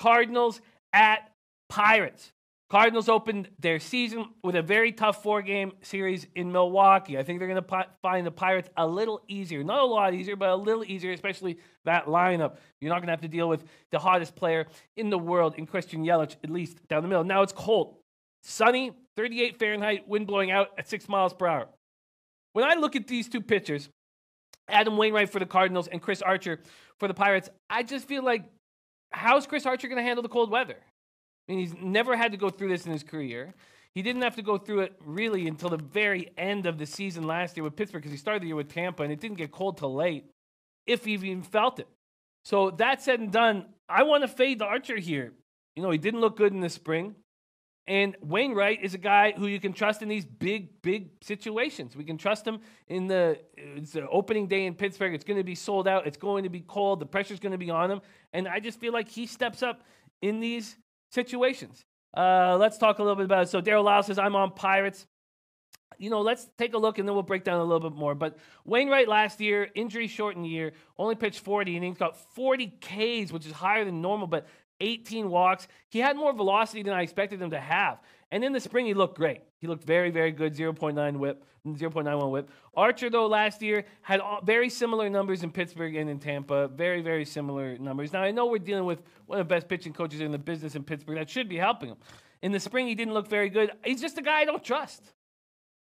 Cardinals at Pirates. Cardinals opened their season with a very tough 4-game series in Milwaukee. I think they're going to find the Pirates a little easier. Not a lot easier, but a little easier, especially that lineup. You're not going to have to deal with the hottest player in the world in Christian Yelich, at least down the middle. Now it's cold. Sunny, 38 Fahrenheit, wind blowing out at 6 miles per hour. When I look at these two pitchers, Adam Wainwright for the Cardinals and Chris Archer for the Pirates, I just feel like, how's Chris Archer going to handle the cold weather? I mean, he's never had to go through this in his career. He didn't have to go through it really until the very end of the season last year with Pittsburgh because he started the year with Tampa, and it didn't get cold till late, if he even felt it. So that said and done, I want to fade the Archer here. You know, he didn't look good in the spring. And Wainwright is a guy who you can trust in these big, big situations. We can trust him in it's the opening day in Pittsburgh. It's going to be sold out. It's going to be cold. The pressure's going to be on him. And I just feel like he steps up in these situations. Let's talk a little bit about it. So Daryl Lau says, I'm on Pirates. You know, let's take a look and then we'll break down a little bit more. But Wainwright last year, injury-shortened year, only pitched 40 innings, got 40 Ks, which is higher than normal, but 18 walks. He had more velocity than I expected him to have. And in the spring, he looked great. He looked very, very good, 0.91 whip. Archer, though, last year had very similar numbers in Pittsburgh and in Tampa. Very, very similar numbers. Now, I know we're dealing with one of the best pitching coaches in the business in Pittsburgh. That should be helping him. In the spring, he didn't look very good. He's just a guy I don't trust.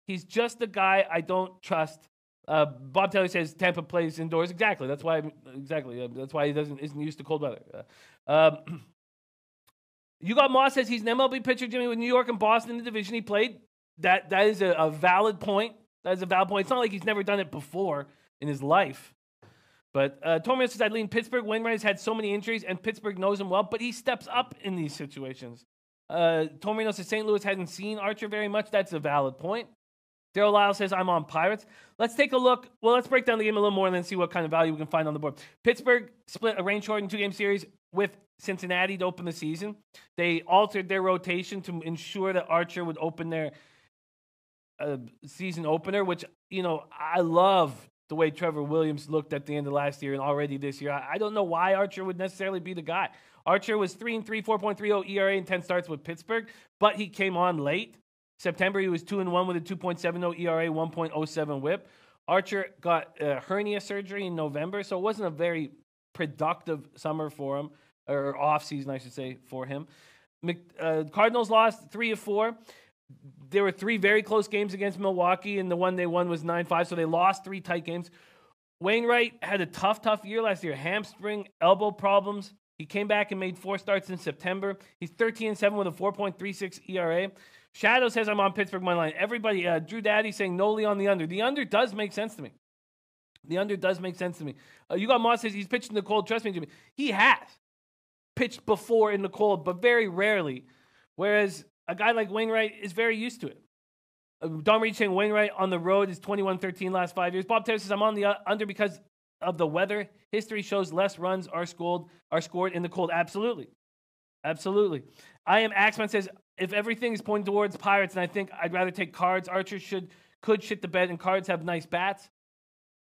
He's just a guy I don't trust. Bob Taylor says Tampa plays indoors. Exactly. That's why he isn't used to cold weather. You got Moss says he's an MLB pitcher, Jimmy, with New York and Boston in the division he played. That is a valid point. That is a valid point. It's not like he's never done it before in his life. But Tormio says I'd lean Pittsburgh. Wainwright has had so many injuries, and Pittsburgh knows him well, but he steps up in these situations. Tormio says St. Louis hasn't seen Archer very much. That's a valid point. Daryl Lyle says, I'm on Pirates. Let's take a look. Well, let's break down the game a little more and then see what kind of value we can find on the board. Pittsburgh split a rain-shortened 2-game series with Cincinnati to open the season. They altered their rotation to ensure that Archer would open their season opener, which, you know, I love the way Trevor Williams looked at the end of last year and already this year. I don't know why Archer would necessarily be the guy. Archer was 3-3, 4.30 ERA in 10 starts with Pittsburgh, but he came on late. September, he was 2-1 with a 2.70 ERA, 1.07 whip. Archer got hernia surgery in November, so it wasn't a very productive summer for him, or off-season, I should say, for him. Cardinals lost 3 of 4. There were 3 very close games against Milwaukee, and the one they won was 9-5, so they lost 3 tight games. Wainwright had a tough year last year. Hamstring, elbow problems. He came back and made 4 starts in September. He's 13-7 with a 4.36 ERA. Shadow says I'm on Pittsburgh money line. Everybody, Drew Daddy saying Noli on the under. The under does make sense to me. You got Moss says he's pitched in the cold. Trust me, Jimmy. He has pitched before in the cold, but very rarely. Whereas a guy like Wainwright is very used to it. Don Reed saying Wainwright on the road is 21-13 last 5 years. Bob Taylor says I'm on the under because of the weather. History shows less runs are scored in the cold. Absolutely. I am Axman says if everything is pointing towards Pirates, and I think I'd rather take Cards. Archer could shit the bed, and Cards have nice bats.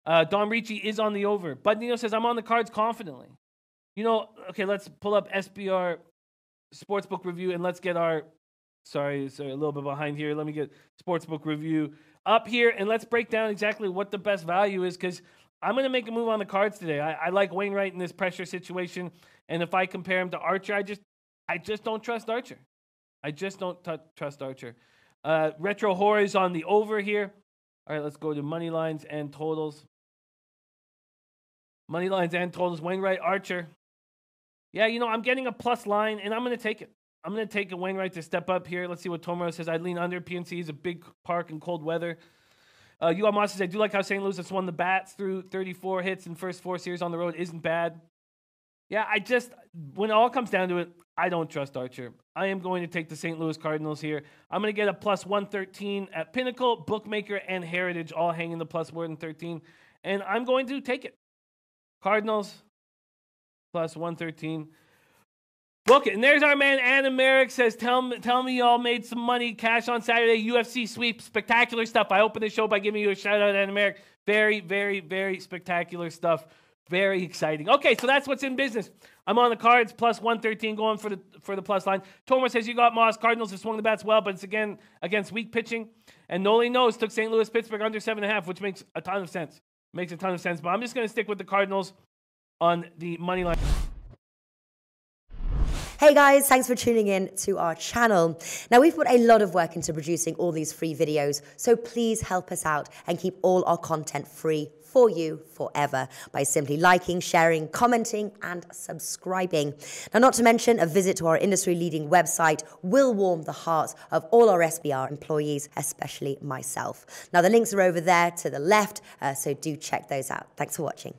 Don Ricci is on the over. Bud Nino says I'm on the Cards confidently. You know, okay, let's pull up SBR Sportsbook Review, and let's get our sorry, a little bit behind here. Let me get Sportsbook Review up here, and let's break down exactly what the best value is, because I'm going to make a move on the Cards today. I like Wainwright in this pressure situation, and if I compare him to Archer, I just don't trust Archer. Retro Horror is on the over here. All right, let's go to money lines and totals. Wainwright, Archer. Yeah, you know, I'm getting a plus line, and I'm going to take it. I'm going to take a Wainwright to step up here. Let's see what Tomoro says. I'd lean under. PNC is a big park in cold weather. You Moss says, I do like how St. Louis has won the bats through 34 hits in first 4 series on the road. Isn't bad. Yeah, when it all comes down to it, I don't trust Archer. I am going to take the St. Louis Cardinals here. I'm going to get a plus 113 at Pinnacle, Bookmaker, and Heritage, all hanging the plus more than 13. And I'm going to take it. Cardinals, plus 113. Book it. And there's our man, Adam Merrick, says, tell me y'all made some money, cash on Saturday, UFC sweep, spectacular stuff. I opened the show by giving you a shout-out, Adam Merrick. Very, very, very spectacular stuff Very exciting. Okay, so that's what's in business. I'm on the Cards, plus 113 going for the plus line. Tomer says you got Moss. Cardinals have swung the bats well, but it's again against weak pitching. And Noli knows took St. Louis, Pittsburgh under 7.5, which makes a ton of sense. Makes a ton of sense. But I'm just going to stick with the Cardinals on the money line. Hey guys, thanks for tuning in to our channel. Now, we've put a lot of work into producing all these free videos, so please help us out and keep all our content free for you forever by simply liking, sharing, commenting, and subscribing. Now, not to mention, a visit to our industry-leading website will warm the hearts of all our SBR employees, especially myself. Now, the links are over there to the left, so do check those out. Thanks for watching.